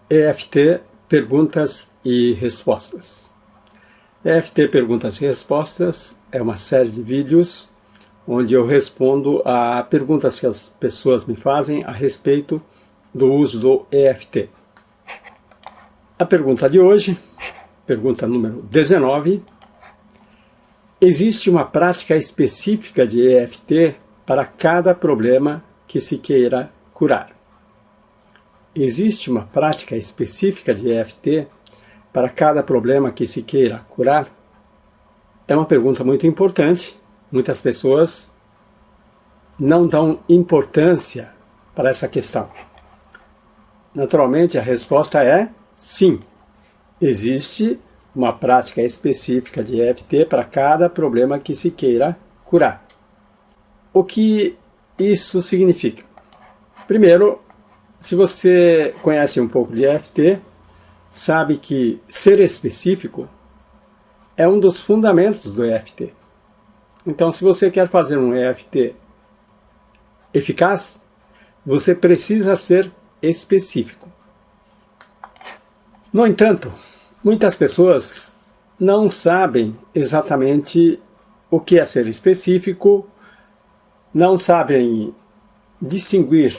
EFT Perguntas e Respostas. EFT Perguntas e Respostas é uma série de vídeos onde eu respondo a perguntas que as pessoas me fazem a respeito do uso do EFT. A pergunta de hoje, pergunta número 19, existe uma prática específica de EFT para cada problema que se queira curar? Existe uma prática específica de EFT para cada problema que se queira curar? É uma pergunta muito importante. Muitas pessoas não dão importância para essa questão. Naturalmente, a resposta é sim. Existe uma prática específica de EFT para cada problema que se queira curar. O que isso significa? Primeiro, se você conhece um pouco de EFT, sabe que ser específico é um dos fundamentos do EFT. Então, se você quer fazer um EFT eficaz, você precisa ser específico. No entanto, muitas pessoas não sabem exatamente o que é ser específico, não sabem distinguir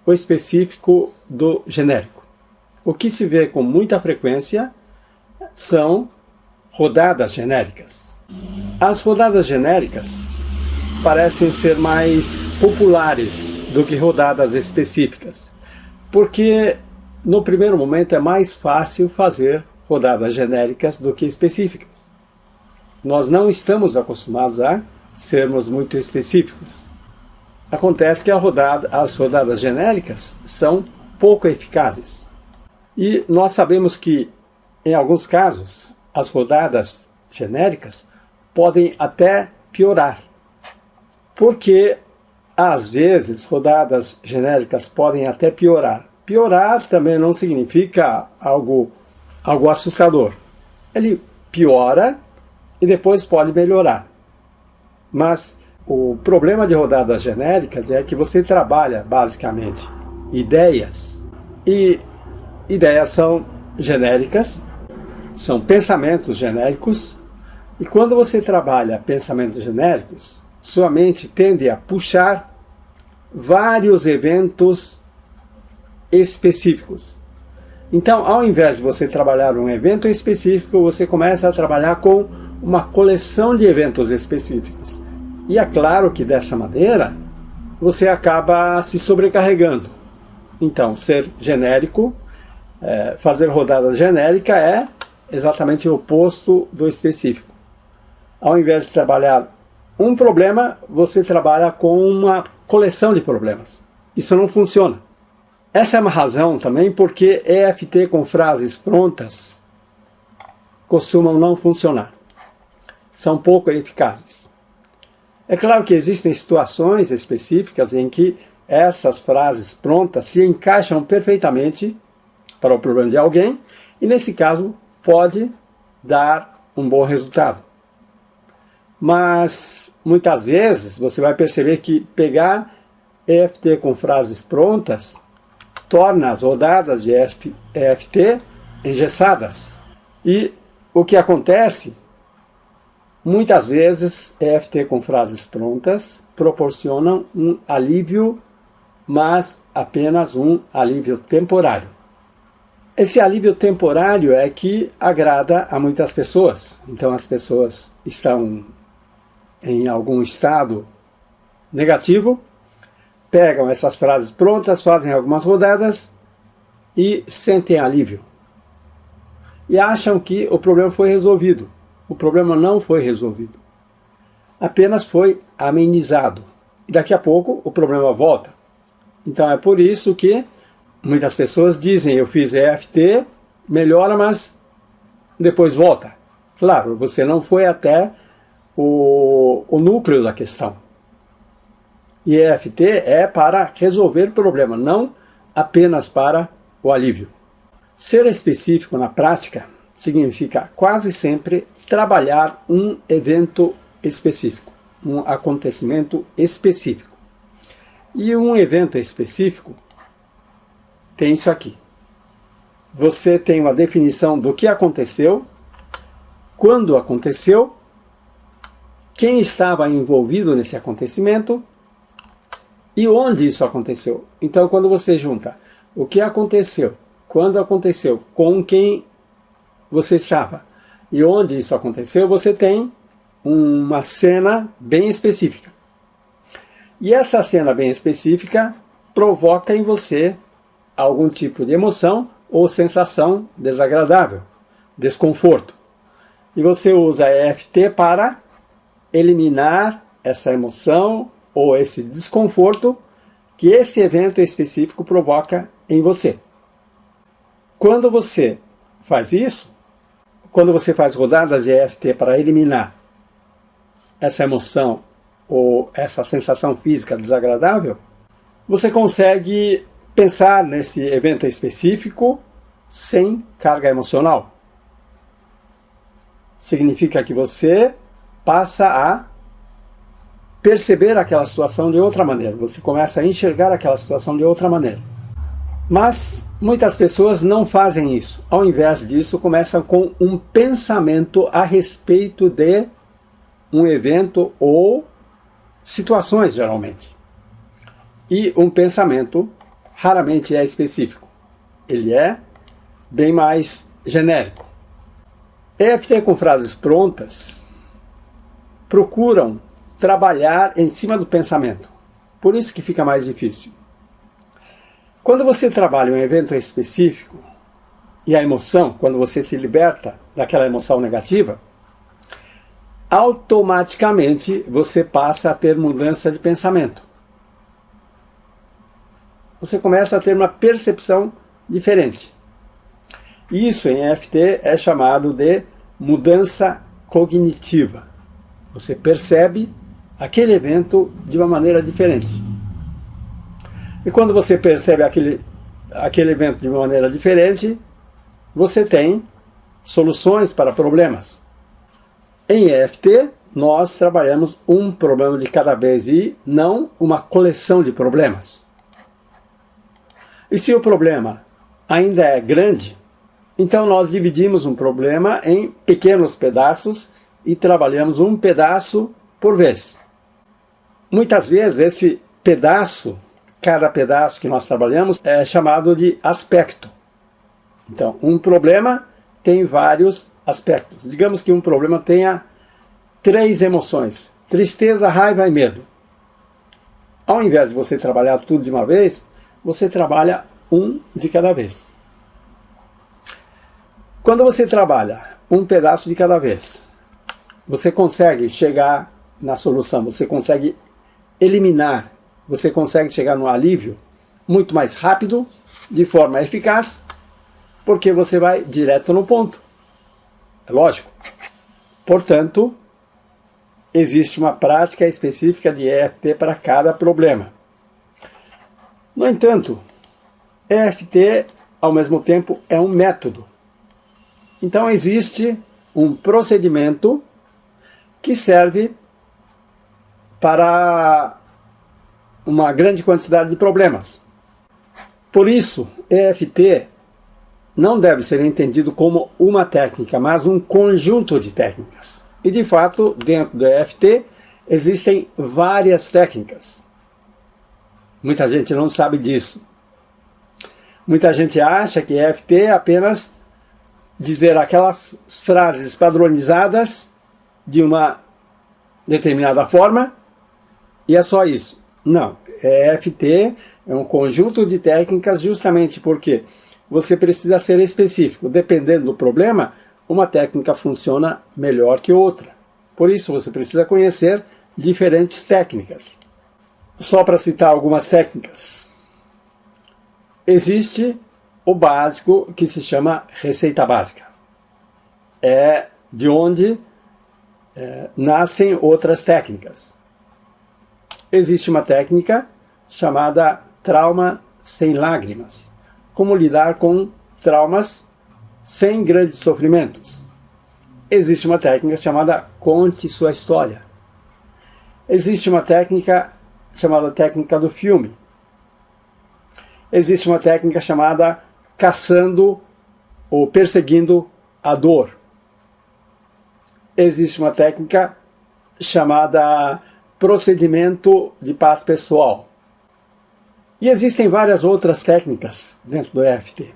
o específico do genérico. O que se vê com muita frequência são rodadas genéricas. As rodadas genéricas parecem ser mais populares do que rodadas específicas, porque no primeiro momento é mais fácil fazer rodadas genéricas do que específicas. Nós não estamos acostumados a sermos muito específicos. Acontece que as rodadas genéricas são pouco eficazes. E nós sabemos que, em alguns casos, as rodadas genéricas podem até piorar. Porque, às vezes, rodadas genéricas podem até piorar. Piorar também não significa algo assustador. Ele piora e depois pode melhorar. Mas o problema de rodadas genéricas é que você trabalha, basicamente, ideias. E ideias são genéricas, são pensamentos genéricos. E quando você trabalha pensamentos genéricos, sua mente tende a puxar vários eventos específicos. Então, ao invés de você trabalhar um evento específico, você começa a trabalhar com uma coleção de eventos específicos. E é claro que dessa maneira você acaba se sobrecarregando. Então, ser genérico, fazer rodada genérica é exatamente o oposto do específico. Ao invés de trabalhar um problema, você trabalha com uma coleção de problemas. Isso não funciona. Essa é uma razão também porque EFT com frases prontas costumam não funcionar. São pouco eficazes. É claro que existem situações específicas em que essas frases prontas se encaixam perfeitamente para o problema de alguém e, nesse caso, pode dar um bom resultado. Mas, muitas vezes, você vai perceber que pegar EFT com frases prontas torna as rodadas de EFT engessadas. E o que acontece? Muitas vezes, EFT com frases prontas proporcionam um alívio, mas apenas um alívio temporário. Esse alívio temporário é que agrada a muitas pessoas. Então, as pessoas estão em algum estado negativo, pegam essas frases prontas, fazem algumas rodadas e sentem alívio. E acham que o problema foi resolvido. O problema não foi resolvido. Apenas foi amenizado. E daqui a pouco o problema volta. Então é por isso que muitas pessoas dizem, eu fiz EFT, melhora, mas depois volta. Claro, você não foi até o núcleo da questão. E EFT é para resolver problema, não apenas para o alívio. Ser específico na prática significa quase sempre trabalhar um evento específico, um acontecimento específico. E um evento específico tem isso aqui. você tem uma definição do que aconteceu, quando aconteceu, quem estava envolvido nesse acontecimento e onde isso aconteceu. Então, quando você junta o que aconteceu, quando aconteceu, com quem você estava e onde isso aconteceu, você tem uma cena bem específica. E essa cena bem específica provoca em você algum tipo de emoção ou sensação desagradável, desconforto. E você usa EFT para eliminar essa emoção ou esse desconforto que esse evento específico provoca em você. Quando você faz isso, quando você faz rodadas de EFT para eliminar essa emoção ou essa sensação física desagradável, você consegue pensar nesse evento específico sem carga emocional. Significa que você passa a perceber aquela situação de outra maneira. Você começa a enxergar aquela situação de outra maneira. Mas muitas pessoas não fazem isso. Ao invés disso, começam com um pensamento a respeito de um evento ou situações, geralmente. E um pensamento raramente é específico. Ele é bem mais genérico. EFT com frases prontas procuram trabalhar em cima do pensamento. Por isso que fica mais difícil. Quando você trabalha um evento específico e a emoção, quando você se liberta daquela emoção negativa, automaticamente você passa a ter mudança de pensamento. Você começa a ter uma percepção diferente. Isso em EFT é chamado de mudança cognitiva. Você percebe aquele evento de uma maneira diferente. E quando você percebe aquele evento de uma maneira diferente, você tem soluções para problemas. Em EFT, nós trabalhamos um problema de cada vez e não uma coleção de problemas. E se o problema ainda é grande, então nós dividimos um problema em pequenos pedaços e trabalhamos um pedaço por vez. Muitas vezes esse pedaço, cada pedaço que nós trabalhamos, é chamado de aspecto. Então, um problema tem vários aspectos. Digamos que um problema tenha 3 emoções: tristeza, raiva e medo. Ao invés de você trabalhar tudo de uma vez, você trabalha um de cada vez. Quando você trabalha um pedaço de cada vez, você consegue chegar na solução, você consegue eliminar, você consegue chegar no alívio muito mais rápido, de forma eficaz, porque você vai direto no ponto. É lógico. Portanto, existe uma prática específica de EFT para cada problema. No entanto, EFT, ao mesmo tempo, é um método. Então, existe um procedimento que serve para uma grande quantidade de problemas. Por isso, EFT não deve ser entendido como uma técnica, mas um conjunto de técnicas. E, de fato, dentro do EFT, existem várias técnicas. Muita gente não sabe disso. Muita gente acha que EFT é apenas dizer aquelas frases padronizadas de uma determinada forma e é só isso. Não, EFT é um conjunto de técnicas justamente porque você precisa ser específico. Dependendo do problema, uma técnica funciona melhor que outra. Por isso você precisa conhecer diferentes técnicas. Só para citar algumas técnicas. Existe o básico que se chama receita básica. É de onde nascem outras técnicas. Existe uma técnica chamada trauma sem lágrimas. Como lidar com traumas sem grandes sofrimentos. Existe uma técnica chamada conte sua história. Existe uma técnica chamada técnica do filme. Existe uma técnica chamada caçando ou perseguindo a dor. Existe uma técnica chamada procedimento de paz pessoal. E existem várias outras técnicas dentro do EFT.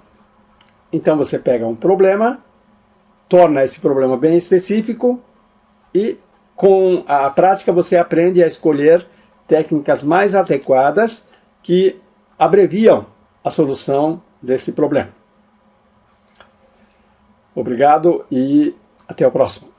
Então você pega um problema, torna esse problema bem específico e com a prática você aprende a escolher técnicas mais adequadas que abreviam a solução desse problema. Obrigado e até o próximo.